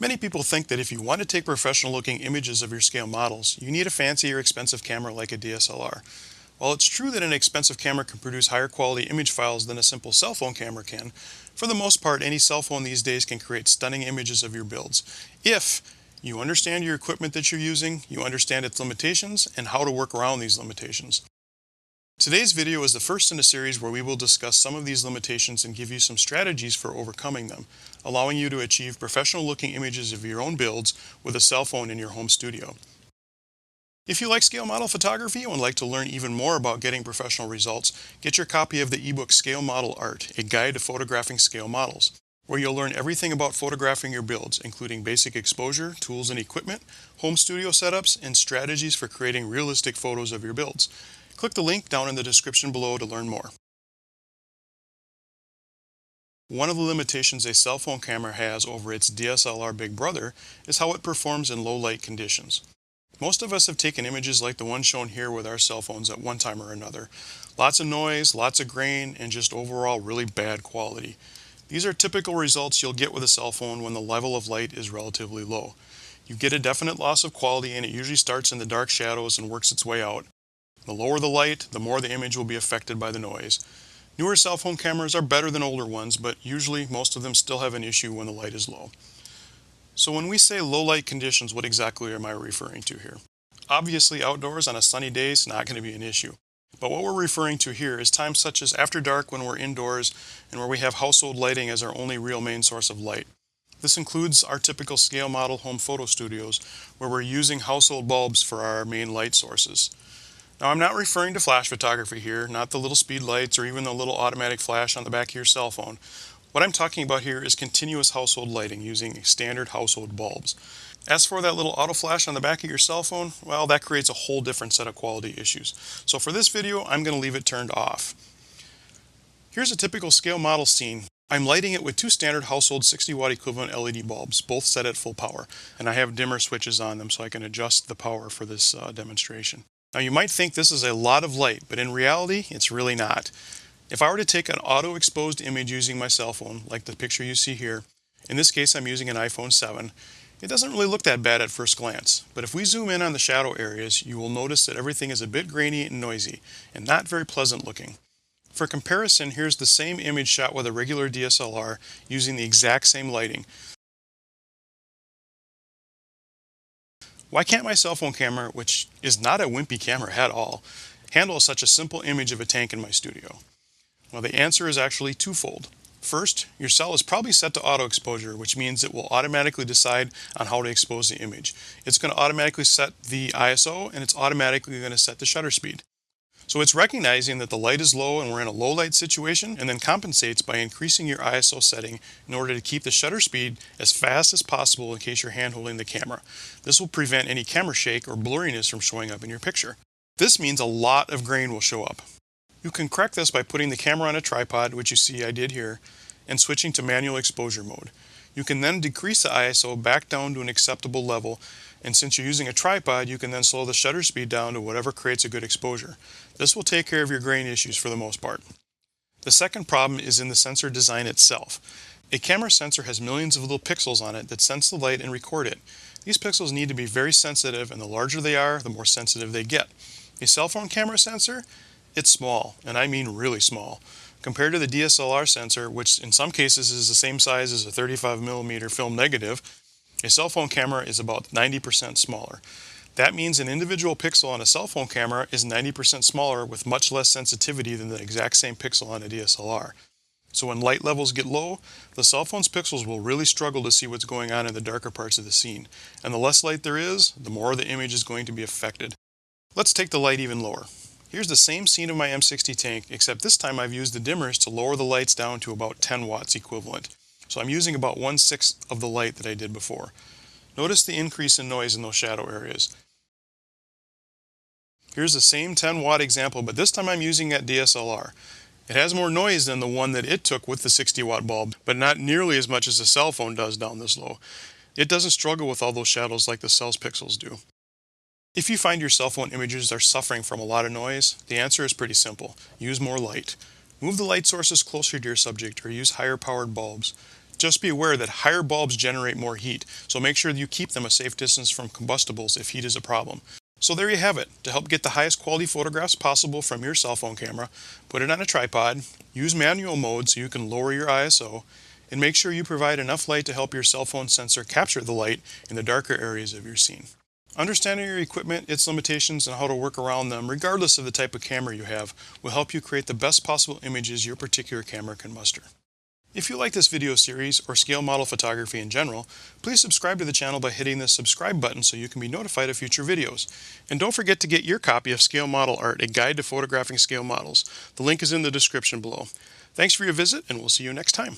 Many people think that if you want to take professional looking images of your scale models, you need a fancy or expensive camera like a DSLR. While it's true that an expensive camera can produce higher quality image files than a simple cell phone camera can, for the most part any cell phone these days can create stunning images of your builds. If you understand your equipment that you're using, you understand its limitations, and how to work around these limitations. Today's video is the first in a series where we will discuss some of these limitations and give you some strategies for overcoming them, allowing you to achieve professional-looking images of your own builds with a cell phone in your home studio. If you like scale model photography and would like to learn even more about getting professional results, get your copy of the ebook Scale Model Art, a guide to photographing scale models, where you'll learn everything about photographing your builds, including basic exposure, tools and equipment, home studio setups, and strategies for creating realistic photos of your builds. Click the link down in the description below to learn more. One of the limitations a cell phone camera has over its DSLR big brother is how it performs in low light conditions. Most of us have taken images like the one shown here with our cell phones at one time or another. Lots of noise, lots of grain, and just overall really bad quality. These are typical results you'll get with a cell phone when the level of light is relatively low. You get a definite loss of quality, and it usually starts in the dark shadows and works its way out. The lower the light, the more the image will be affected by the noise. Newer cell phone cameras are better than older ones, but usually most of them still have an issue when the light is low. So when we say low light conditions, what exactly am I referring to here? Obviously outdoors on a sunny day is not going to be an issue. But what we're referring to here is times such as after dark when we're indoors and where we have household lighting as our only real main source of light. This includes our typical scale model home photo studios where we're using household bulbs for our main light sources. Now, I'm not referring to flash photography here, not the little speed lights or even the little automatic flash on the back of your cell phone. What I'm talking about here is continuous household lighting using standard household bulbs. As for that little auto flash on the back of your cell phone, well, that creates a whole different set of quality issues. So for this video, I'm going to leave it turned off. Here's a typical scale model scene. I'm lighting it with two standard household 60 watt equivalent LED bulbs, both set at full power, and I have dimmer switches on them so I can adjust the power for this demonstration. Now you might think this is a lot of light, but in reality, it's really not. If I were to take an auto-exposed image using my cell phone, like the picture you see here, in this case I'm using an iPhone 7, it doesn't really look that bad at first glance. But if we zoom in on the shadow areas, you will notice that everything is a bit grainy and noisy, and not very pleasant looking. For comparison, here's the same image shot with a regular DSLR using the exact same lighting. Why can't my cell phone camera, which is not a wimpy camera at all, handle such a simple image of a tank in my studio? Well, the answer is actually twofold. First, your cell is probably set to auto exposure, which means it will automatically decide on how to expose the image. It's going to automatically set the ISO, and it's automatically going to set the shutter speed. So it's recognizing that the light is low and we're in a low light situation, and then compensates by increasing your ISO setting in order to keep the shutter speed as fast as possible in case you're hand holding the camera. This will prevent any camera shake or blurriness from showing up in your picture. This means a lot of grain will show up. You can correct this by putting the camera on a tripod, which you see I did here, and switching to manual exposure mode. You can then decrease the ISO back down to an acceptable level, and since you're using a tripod, you can then slow the shutter speed down to whatever creates a good exposure. This will take care of your grain issues for the most part. The second problem is in the sensor design itself. A camera sensor has millions of little pixels on it that sense the light and record it. These pixels need to be very sensitive, and the larger they are, the more sensitive they get. A cell phone camera sensor? It's small, and I mean really small. Compared to the DSLR sensor, which in some cases is the same size as a 35mm film negative, a cell phone camera is about 90% smaller. That means an individual pixel on a cell phone camera is 90% smaller with much less sensitivity than the exact same pixel on a DSLR. So when light levels get low, the cell phone's pixels will really struggle to see what's going on in the darker parts of the scene. And the less light there is, the more the image is going to be affected. Let's take the light even lower. Here's the same scene of my M60 tank, except this time I've used the dimmers to lower the lights down to about 10 watts equivalent. So I'm using about 1/6 of the light that I did before. Notice the increase in noise in those shadow areas. Here's the same 10 watt example, but this time I'm using that DSLR. It has more noise than the one that it took with the 60 watt bulb, but not nearly as much as the cell phone does down this low. It doesn't struggle with all those shadows like the cell's pixels do. If you find your cell phone images are suffering from a lot of noise, the answer is pretty simple. Use more light. Move the light sources closer to your subject or use higher powered bulbs. Just be aware that higher bulbs generate more heat, so make sure that you keep them a safe distance from combustibles if heat is a problem. So there you have it. To help get the highest quality photographs possible from your cell phone camera, put it on a tripod, use manual mode so you can lower your ISO, and make sure you provide enough light to help your cell phone sensor capture the light in the darker areas of your scene. Understanding your equipment, its limitations, and how to work around them, regardless of the type of camera you have, will help you create the best possible images your particular camera can muster. If you like this video series or scale model photography in general, please subscribe to the channel by hitting the subscribe button so you can be notified of future videos. And don't forget to get your copy of Scale Model Art, a guide to photographing scale models. The link is in the description below. Thanks for your visit, and we'll see you next time.